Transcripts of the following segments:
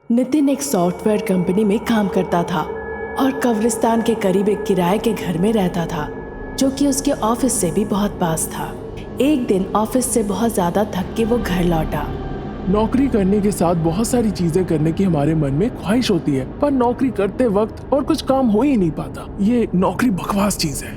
नितिन एक software company में काम करता था और कब्रिस्तान के करीब एक किराए के घर में रहता था, जो कि उसके ऑफिस से भी बहुत पास था। एक दिन ऑफिस से बहुत ज़्यादा थक के वो घर लौटा। नौकरी करने के साथ बहुत सारी चीजें करने की हमारे मन में ख्वाहिश होती है, पर नौकरी करते वक्त और कुछ काम हो ही नहीं पाता। ये नौकरी बकवास चीज है।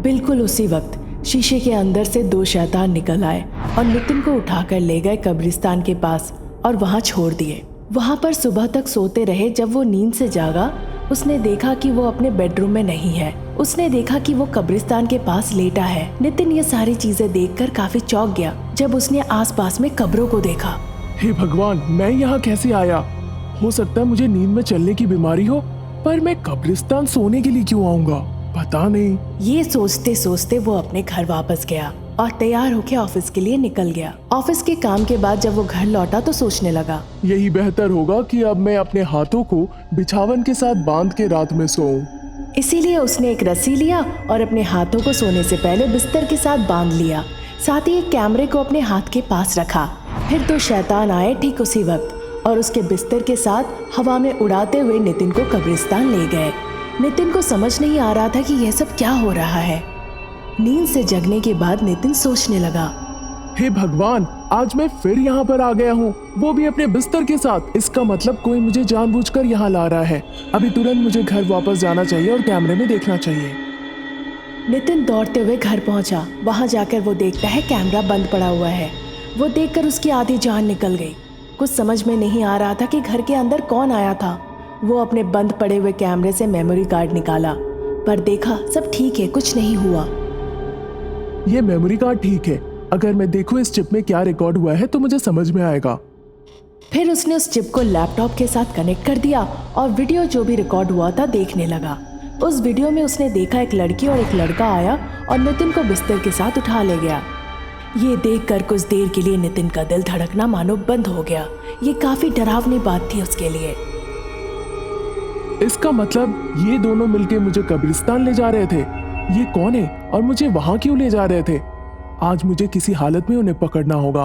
बिल्कुल उसी वक्त शीशे के अंदर से दो शैतान निकल आए और नितिन को उठाकर ले गए कब्रिस्तान के पास और वहां छोड़ दिए। वहां पर सुबह तक सोते रहे। जब वो नींद से जागा, उसने देखा कि वो अपने बेडरूम में नहीं है। उसने देखा कि वो कब्रिस्तान के पास लेटा है। नितिन ये सारी चीजें देखकर काफी चौंक गया जब उसने आसपास में कब्रों को देखा। हे भगवान, मैं यहाँ कैसे आया? हो सकता है मुझे नींद में चलने की बीमारी हो, पर मैं कब्रिस्तान सोने के लिए क्यों आऊंगा? पता नहीं। ये सोचते सोचते वो अपने घर वापस गया और तैयार होकर ऑफिस के लिए निकल गया। ऑफिस के काम के बाद जब वो घर लौटा तो सोचने लगा, यही बेहतर होगा कि अब मैं अपने हाथों को बिछावन के साथ बांध के रात में सोऊं। इसीलिए उसने एक रस्सी लिया और अपने हाथों को सोने से पहले बिस्तर के साथ बांध लिया। साथ ही एक कैमरे को अपने हाथ के पास रखा। फिर दो शैतान आए ठीक उसी वक्त और उसके बिस्तर के साथ हवा में उड़ाते हुए नितिन को कब्रिस्तान ले गए। नितिन को समझ नहीं आ रहा था कि यह सब क्या हो रहा है। नींद से जगने के बाद नितिन सोचने लगा, हे भगवान, आज मैं फिर यहाँ पर आ गया हूँ, वो भी अपने बिस्तर के साथ। इसका मतलब कोई मुझे जानबूझकर यहाँ ला रहा है। अभी तुरंत मुझे घर वापस जाना चाहिए और कैमरे में देखना चाहिए। नितिन दौड़ते हुए घर पहुंचा। वहां जाकर वो देखता है कैमरा बंद पड़ा हुआ है। वो देखकर उसकी आधी जान निकल गई। कुछ समझ में नहीं आ रहा था कि घर के अंदर कौन आया था। वो अपने बंद पड़े हुए कैमरे से मेमोरी कार्ड निकाला, पर देखा सब ठीक है, कुछ नहीं हुआ। ये मेमोरी कार्ड ठीक है। अगर मैं देखूं इस चिप में क्या रिकॉर्ड हुआ है तो मुझे समझ में आएगा। फिर उसने उस चिप को लैपटॉप के साथ कनेक्ट कर दिया और वीडियो जो भी रिकॉर्ड हुआ था देखने लगा। उस वीडियो में उसने देखा एक लड़की और एक लड़का आया और नितिन को बिस्तर के साथ उठा ले गया। ये देखकर कुछ देर के लिए नितिन का दिल धड़कना मानो बंद हो गया। ये काफी डरावनी बात थी उसके लिए। इसका मतलब ये दोनों मिलके मुझे कब्रिस्तान ले जा रहे थे। ये कौन है और मुझे वहां क्यों ले जा रहे थे? आज मुझे किसी हालत में उन्हें पकड़ना होगा।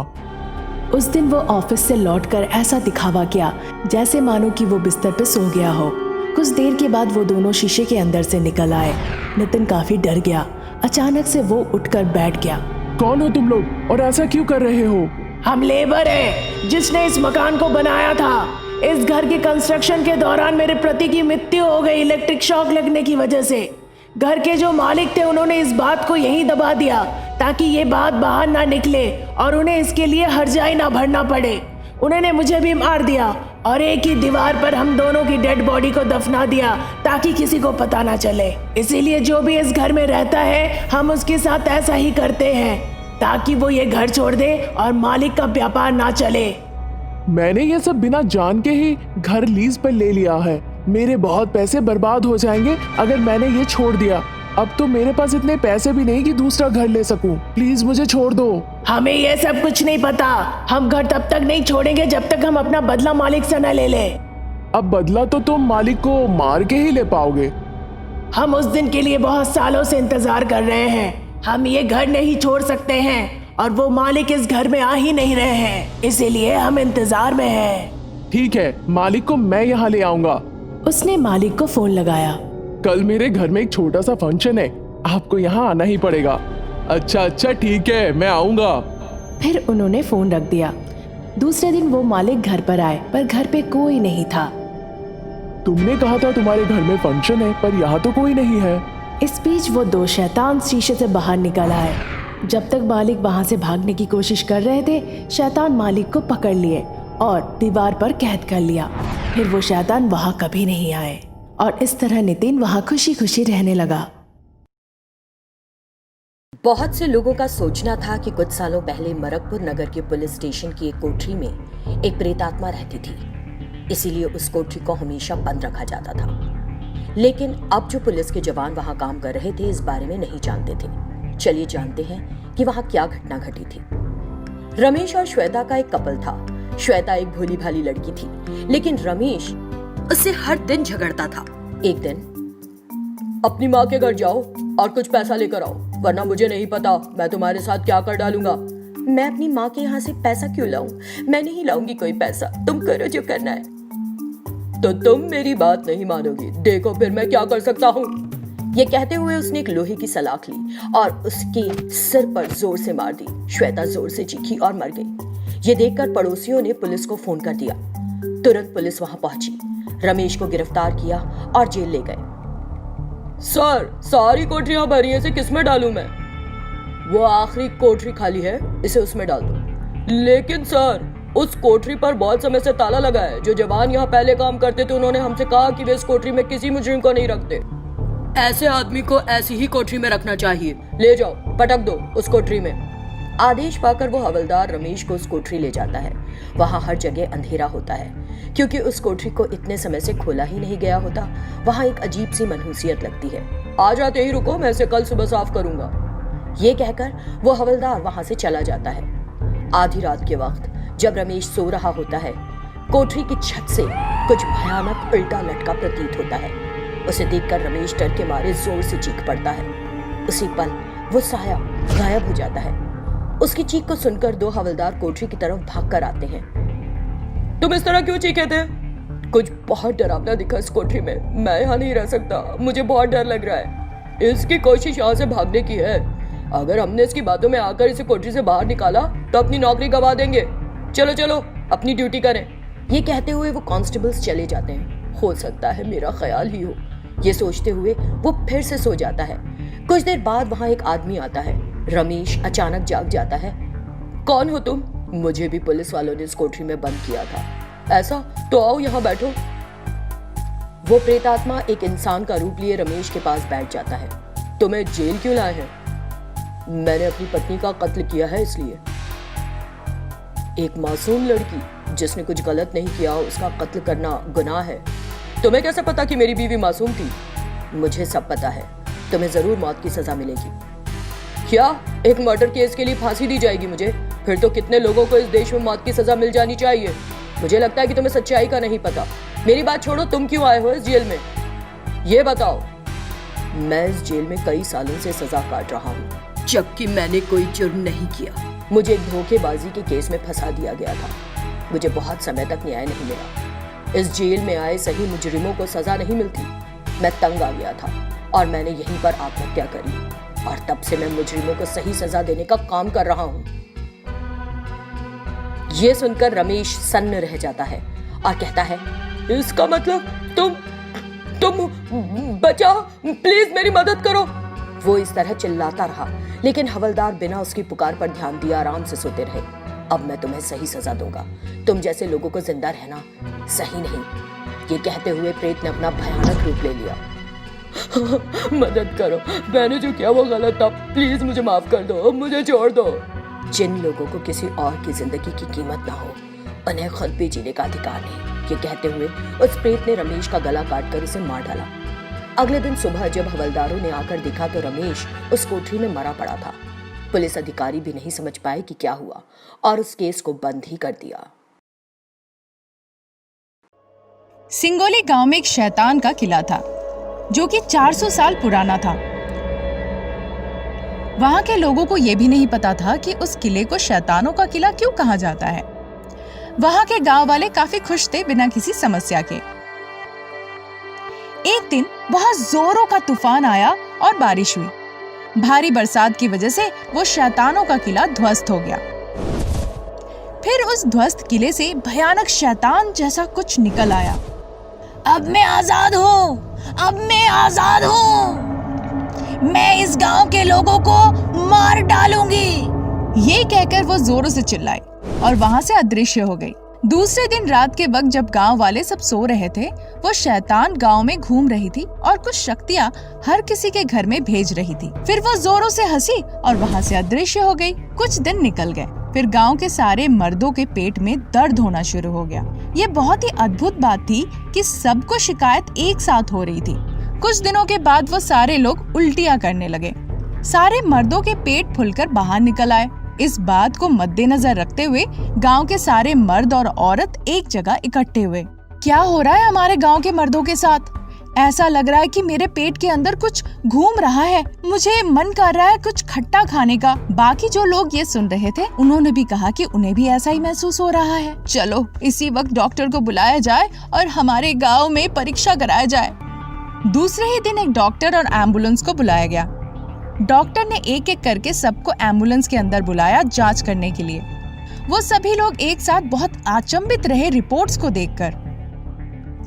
उस दिन वो ऑफिस से लौटकर ऐसा दिखावा किया जैसे मानो कि वो बिस्तर पे सो गया हो। कुछ देर के बाद वो दोनों शीशे के अंदर से निकल आए। नितिन काफी डर गया। अचानक से वो उठकर बैठ गया। कौन हो तुम लोग और ऐसा क्यों कर रहे हो? हम लेबर हैं जिसने इस मकान को बनाया था। इस घर के कंस्ट्रक्शन के दौरान मेरे पति की मृत्यु हो गई इलेक्ट्रिक शॉक लगने की वजह से। घर के जो मालिक थे उन्होंने इस बात को यहीं दबा दिया ताकि ये बात बाहर ना निकले और उन्हें इसके लिए हर्जाई ना भरना पड़े। उन्होंने मुझे भी मार दिया और एक ही दीवार पर हम दोनों की डेड बॉडी को दफना दिया ताकि किसी को पता ना चले। इसीलिए जो भी इस घर में रहता है हम उसके साथ ऐसा ही करते हैं ताकि वो ये घर छोड़ दे और मालिक का व्यापार ना चले। मैंने ये सब बिना जान के ही घर लीज पर ले लिया है। मेरे बहुत पैसे बर्बाद हो जाएंगे अगर मैंने ये छोड़ दिया। अब तो मेरे पास इतने पैसे भी नहीं कि दूसरा घर ले सकूं। प्लीज मुझे छोड़ दो। हमें ये सब कुछ नहीं पता। हम घर तब तक नहीं छोड़ेंगे जब तक हम अपना बदला मालिक से न ले ले। अब बदला तो तुम मालिक को मार के ही ले पाओगे। हम उस दिन के लिए बहुत सालों से इंतजार कर रहे हैं। हम ये घर नहीं छोड़ सकते हैं और वो मालिक इस घर में आ ही नहीं रहे हैं, इसीलिए हम इंतजार में हैं। ठीक है, मालिक को मैं यहाँ ले आऊंगा। उसने मालिक को फोन लगाया। कल मेरे घर में एक छोटा सा फंक्शन है, आपको यहाँ आना ही पड़ेगा। अच्छा ठीक है, मैं आऊंगा। फिर उन्होंने फोन रख दिया। दूसरे दिन वो मालिक घर पर आए पर घर पे कोई नहीं था। तुमने कहा था तुम्हारे घर में फंक्शन है, पर यहाँ तो कोई नहीं है। इस बीच वो दो शैतान शीशे से बाहर निकल आए। जब तक मालिक वहां से भागने की कोशिश कर रहे थे, शैतान मालिक को पकड़ लिए और दीवार पर कैद कर लिया। फिर वो शैतान वहां कभी नहीं आए और इस तरह नितिन वहां खुशी खुशी रहने लगा। बहुत से लोगों का सोचना था कि कुछ सालों पहले मरकपुर नगर के पुलिस स्टेशन की एक कोठरी में एक प्रेतात्मा रहती थी, इसीलिए उस कोठरी को हमेशा बंद रखा जाता था। लेकिन अब जो पुलिस के जवान वहां काम कर रहे थे इस बारे में नहीं जानते थे। चलिए जानते हैं कि वहां क्या घटना घटी थी। रमेश और श्वेता का एक कपल था। श्वेता एक भोली भाली लड़की थी, लेकिन रमेश उससे हर दिन झगड़ता था। एक दिन, अपनी माँ के घर जाओ और कुछ पैसा लेकर आओ, वरना मुझे नहीं पता मैं तुम्हारे साथ क्या कर डालूंगा। मैं अपनी माँ के यहाँ से पैसा क्यों लाऊं? मैं नहीं लाऊंगी कोई पैसा, तुम करो जो करना है। तो तुम मेरी बात नहीं मानोगी, देखो फिर मैं क्या कर सकता हूँ। ये कहते हुए उसने एक लोहे की सलाख ली और उसके सिर पर जोर से मार दी। श्वेता जोर से चीखी और मर गई। ये देखकर पड़ोसियों ने पुलिस को फोन कर दिया। तुरंत पुलिस वहां पहुंची, रमेश को गिरफ्तार किया और जेल ले गए। सर, सारी कोठरियां भरी हैं, इसे किसमें डालूं मैं? वो आखिरी कोठरी खाली है, इसे उसमें डाल दो। लेकिन सर, उस कोठरी पर बहुत समय से ताला लगा है। जो जवान यहाँ पहले काम करते थे उन्होंने हमसे कहा कि वे इस कोठरी में किसी मुजरिम को नहीं रखते। ऐसे आदमी को ऐसी ही कोठरी में रखना चाहिए। ले जाओ, पटक दो उस कोठरी में। आदेश पाकर वो हवलदार रमेश को उस कोठरी ले जाता है। वहाँ हर जगह अंधेरा होता है, क्योंकि उस कोठरी को इतने समय से खोला ही नहीं गया होता। वहाँ एक अजीब सी मनहूसियत लगती है। आ जाते ही रुको, मैं इसे कल सुबह साफ करूंगा। ये कहकर वो हवलदार वहाँ से चला जाता है। आधी रात के वक्त जब रमेश सो रहा होता है, कोठरी की छत से कुछ भयानक उल्टा लटका प्रतीत होता है। उसे देखकर रमेश डर के मारे जोर से चीख पड़ता है। उसी पल वो साया गायब हो जाता है। उसकी चीख को सुनकर दो हवलदार कोठरी की तरफ भागकर आते हैं। तुम इस तरह क्यों चीखे थे? कुछ बहुत डरावना दिखा इस कोठरी में, मैं यहाँ नहीं रह सकता, मुझे बहुत डर लग रहा है। इसकी कोशिश यहाँ से भागने की है। अगर हमने इसकी बातों में आकर इसे कोठरी से बाहर निकाला तो अपनी नौकरी गवा देंगे। चलो चलो, अपनी ड्यूटी करें। ये कहते हुए वो कांस्टेबल्स चले जाते हैं। हो सकता है मेरा ख्याल ही हो, ये सोचते हुए वो फिर से सो जाता है। कुछ देर बाद वहां एक आदमी आता है। रमेश अचानक जाग जाता है। कौन हो तुम? मुझे भी पुलिस वालों ने इस कोठरी में बंद किया था। ऐसा? तो आओ यहाँ बैठो। वो प्रेतात्मा एक इंसान का रूप लिए रमेश के पास बैठ जाता है। तुम्हें जेल क्यों लाए हैं? मैंने अपनी पत्नी का कत्ल किया है, इसलिए। एक मासूम लड़की जिसने कुछ गलत नहीं किया, उसका कत्ल करना गुनाह है। तुम्हें कैसे पता कि मेरी बीवी मासूम थी? मुझे सब पता है। तुम्हें जरूर मौत की सजा मिलेगी। क्या एक मर्डर केस के लिए फांसी दी जाएगी मुझे? फिर तो कितने लोगों को इस देश में मौत की सजा मिल जानी चाहिए। मुझे लगता है कि तुम्हें सच्चाई का नहीं पता। मेरी बात छोड़ो, तुम क्यों आए हो इस जेल में? ये बताओ। मैं इस जेल में कई सालों से सजा काट रहा हूँ, जबकि मैंने कोई जुर्म नहीं किया। मुझे एक धोखेबाजी के केस में फंसा दिया गया था। मुझे बहुत समय तक न्याय नहीं मिला। इस जेल में आए सही मुजरिमों को सजा नहीं मिलती। मैं तंग आ गया था और मैंने यहीं पर आत्महत्या करी, और तब से मैं मुजरिमों को सही सजा देने का काम कर रहा हूँ। ये सुनकर रमेश सन्न रह जाता है और कहता है, इसका मतलब तुम बचाओ, प्लीज मेरी मदद करो। वो इस तरह चिल्लाता रहा, लेकिन हवलदार बिना उसकी पुकार पर ध्यान दिए आराम से सोते रहे। अब मैं तुम्हें सही सजा दूंगा, तुम जैसे लोगों को जिंदा रहना सही नहीं। ये कहते हुए प्रेत ने अपना भयानक रूप ले लिया। मदद करो, मैंने जो किया वो गलत था, प्लीज मुझे माफ कर दो, मुझे छोड़ दो। जिन लोगों को किसी और की जिंदगी की कीमत ना हो, उन्हें खुद भी जीने का अधिकार नहीं। ये कहते हुए उस प्रेत ने रमेश का गला काटकर उसे मार डाला। अगले दिन सुबह जब हवलदारों ने आकर देखा तो रमेश उस कोठरी में मरा पड़ा था। पुलिस अधिकारी भी नहीं समझ पाए कि क्या हुआ और उस केस को बंद ही कर दिया। सिंगोली गांव में एक शैतान का किला था जो कि 400 साल पुराना था। वहां के लोगों को यह भी नहीं पता था कि उस किले को शैतानों का किला क्यों कहा जाता है। वहां के गांव वाले काफी खुश थे बिना किसी समस्या के। एक दिन बहुत जोरों का तूफान आया और बारिश हुई। भारी बरसात की वजह से वो शैतानों का किला ध्वस्त हो गया। फिर उस ध्वस्त किले से भयानक शैतान जैसा कुछ निकल आया। अब मैं आजाद हूँ, अब मैं आजाद हूँ, मैं इस गांव के लोगों को मार डालूंगी। ये कहकर वो जोरों से चिल्लाई और वहां से अदृश्य हो गई। दूसरे दिन रात के वक्त जब गांव वाले सब सो रहे थे, वो शैतान गांव में घूम रही थी और कुछ शक्तियां हर किसी के घर में भेज रही थी। फिर वो जोरों से हंसी और वहां से अदृश्य हो गई। कुछ दिन निकल गए। फिर गांव के सारे मर्दों के पेट में दर्द होना शुरू हो गया। ये बहुत ही अद्भुत बात थी कि सबको शिकायत एक साथ हो रही थी। कुछ दिनों के बाद वो सारे लोग उल्टियां करने लगे। सारे मर्दों के पेट फूलकर बाहर निकल आए। इस बात को मद्देनजर रखते हुए गांव के सारे मर्द और औरत एक जगह इकट्ठे हुए। क्या हो रहा है हमारे गांव के मर्दों के साथ? ऐसा लग रहा है कि मेरे पेट के अंदर कुछ घूम रहा है। मुझे मन कर रहा है कुछ खट्टा खाने का। बाकी जो लोग ये सुन रहे थे उन्होंने भी कहा कि उन्हें भी ऐसा ही महसूस हो रहा है। चलो इसी वक्त डॉक्टर को बुलाया जाए और हमारे गांव में परीक्षा कराया जाए। दूसरे ही दिन एक डॉक्टर और एम्बुलेंस को बुलाया गया। डॉक्टर ने एक एक करके सबको एम्बुलेंस के अंदर बुलाया जांच करने के लिए। वो सभी लोग एक साथ बहुत अचंभित रहे रिपोर्ट्स को देखकर।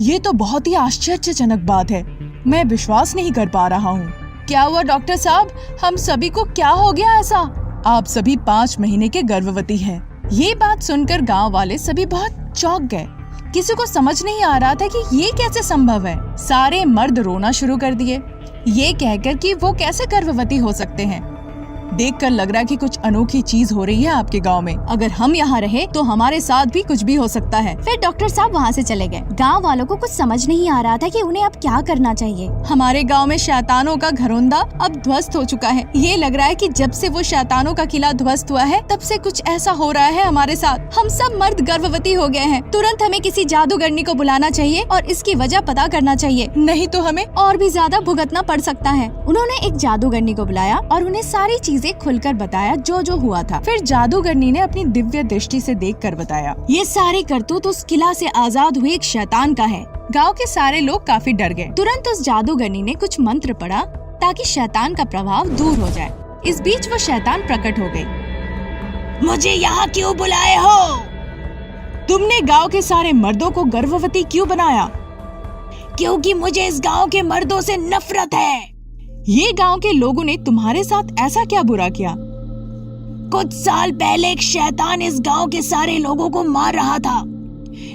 ये तो बहुत ही आश्चर्यजनक बात है, मैं विश्वास नहीं कर पा रहा हूँ। क्या हुआ डॉक्टर साहब, हम सभी को क्या हो गया ऐसा? आप सभी 5 महीने के गर्भवती हैं। ये बात सुनकर गांव वाले सभी बहुत चौंक गए। किसी को समझ नहीं आ रहा था कि ये कैसे संभव है। सारे मर्द रोना शुरू कर दिए, ये कहकर कि वो कैसे गर्भवती हो सकते हैं। देखकर लग रहा है कि कुछ अनोखी चीज हो रही है आपके गांव में। अगर हम यहाँ रहे तो हमारे साथ भी कुछ भी हो सकता है। फिर डॉक्टर साहब वहाँ से चले गए। गांव वालों को कुछ समझ नहीं आ रहा था कि उन्हें अब क्या करना चाहिए। हमारे गांव में शैतानों का घरौंदा अब ध्वस्त हो चुका है। ये लग रहा है कि जब से वो शैतानों का किला ध्वस्त हुआ है तब से कुछ ऐसा हो रहा है हमारे साथ। हम सब मर्द गर्भवती हो गए हैं। तुरंत हमें किसी जादूगरनी को बुलाना चाहिए और इसकी वजह पता करना चाहिए, नहीं तो हमें और भी ज्यादा भुगतना पड़ सकता है। उन्होंने एक जादूगरनी को बुलाया और उन्हें सारी चीजें खुलकर बताया जो जो हुआ था। फिर जादूगरनी ने अपनी दिव्य दृष्टि से देखकर बताया, ये सारे करतूत उस किला से आजाद हुए एक शैतान का है। गांव के सारे लोग काफी डर गए। तुरंत उस जादूगरनी ने कुछ मंत्र पढ़ा ताकि शैतान का प्रभाव दूर हो जाए। इस बीच वो शैतान प्रकट हो गई। मुझे यहाँ क्यों बुलाए हो? तुमने गांव के सारे मर्दों को गर्भवती क्यों बनाया? क्योंकि मुझे इस गांव के मर्दों से नफरत है। ये गांव के लोगों ने तुम्हारे साथ ऐसा क्या बुरा किया? कुछ साल पहले एक शैतान इस गांव के सारे लोगों को मार रहा था।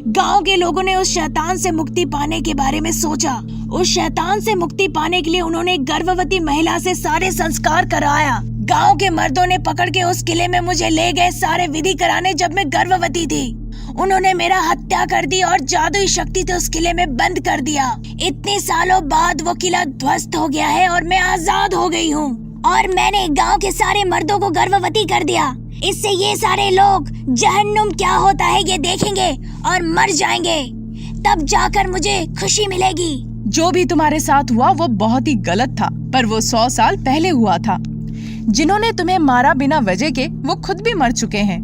गांव के लोगों ने उस शैतान से मुक्ति पाने के बारे में सोचा। उस शैतान से मुक्ति पाने के लिए उन्होंने एक गर्भवती महिला से सारे संस्कार कराया। गांव के मर्दों ने पकड़ के उस किले में मुझे ले गए सारे विधि कराने जब मैं गर्भवती थी। उन्होंने मेरा हत्या कर दी और जादुई शक्ति से उस किले में बंद कर दिया। इतने सालों बाद वो किला ध्वस्त हो गया है और मैं आजाद हो गई हूँ। और मैंने गांव के सारे मर्दों को गर्भवती कर दिया। इससे ये सारे लोग जहन्नुम क्या होता है ये देखेंगे और मर जाएंगे। तब जाकर मुझे खुशी मिलेगी। जो भी तुम्हारे साथ हुआ वो बहुत ही गलत था, पर वो 100 साल पहले हुआ था। जिन्होंने तुम्हें मारा बिना वजह के वो खुद भी मर चुके हैं।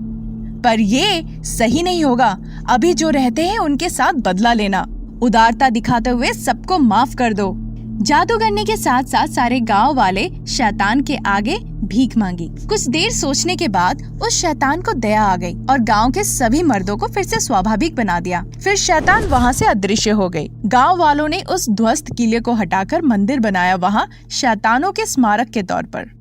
पर ये सही नहीं होगा। अभी जो रहते हैं उनके साथ बदला लेना। उदारता दिखाते हुए सबको माफ कर दो। जादूगरनी के साथ साथ सारे गांव वाले शैतान के आगे भीख मांगी। कुछ देर सोचने के बाद उस शैतान को दया आ गई और गांव के सभी मर्दों को फिर से स्वाभाविक बना दिया। फिर शैतान वहां से अदृश्य हो गई। गांव वालों ने उस ध्वस्त किले को हटाकर मंदिर बनाया वहां शैतानों के स्मारक के तौर पर।